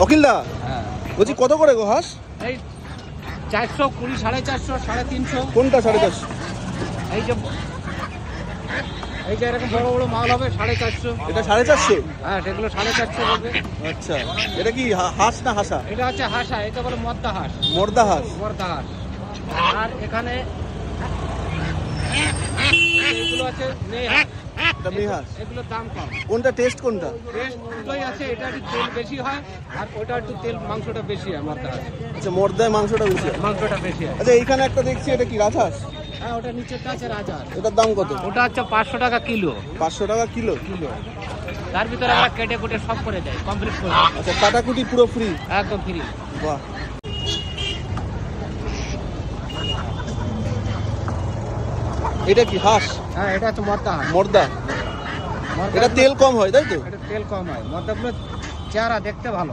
অখিলদা হ্যাঁ বলছি কত করে গো হাঁস? এই 420, 450, 350। কোনটা 450? এই যে এরকম বড় বড় মাল হবে 450। এটা 450? হ্যাঁ সেগুলো 450 বলবে। আচ্ছা, এটা কি হাঁস না হাসা? এটা হচ্ছে হাঁসা, এটা বলে মদ্দা হাঁস। মর্দা হাঁস। মর্দা হাঁস। আর এখানে এগুলো আছে মেয়ে হাঁস। এটা মেয়ে হাঁস। এগুলোর দাম কম। কোনটা টেস্ট কোনটা? টেস্ট দুটোই আছে, এটা একটু তেল বেশি হয় আর ওটা একটু তেল মাংসটা বেশি হয় মর্দা হাঁস। আচ্ছা, মর্দায় মাংসটা বেশি হয়। মাংসটা বেশি হয়। আচ্ছা, এইখানে একটা দেখছি, এটা কি রাজহাঁস? হ্যাঁ ওটা নিচেরটা আছে রাজহাঁস। এটার দাম কত? ওটা হচ্ছে 500 টাকা কিলো। 500 টাকা কিলো? তার ভিতরে আমরা কেটে কুটে সব করে দেয়, কমপ্লিট করে দেয়। আচ্ছা, কাটাকুটি পুরো ফ্রি? একদম ফ্রি। বাহ। এটা কি হাঁস? হ্যাঁ এটা হচ্ছে মর্দা হাঁস। মর্দা। মর্দা এটা তেল কম হয় তাই তো? এটা তেল কম হয়। মর্দাগুলো চেহারা দেখতে ভালো।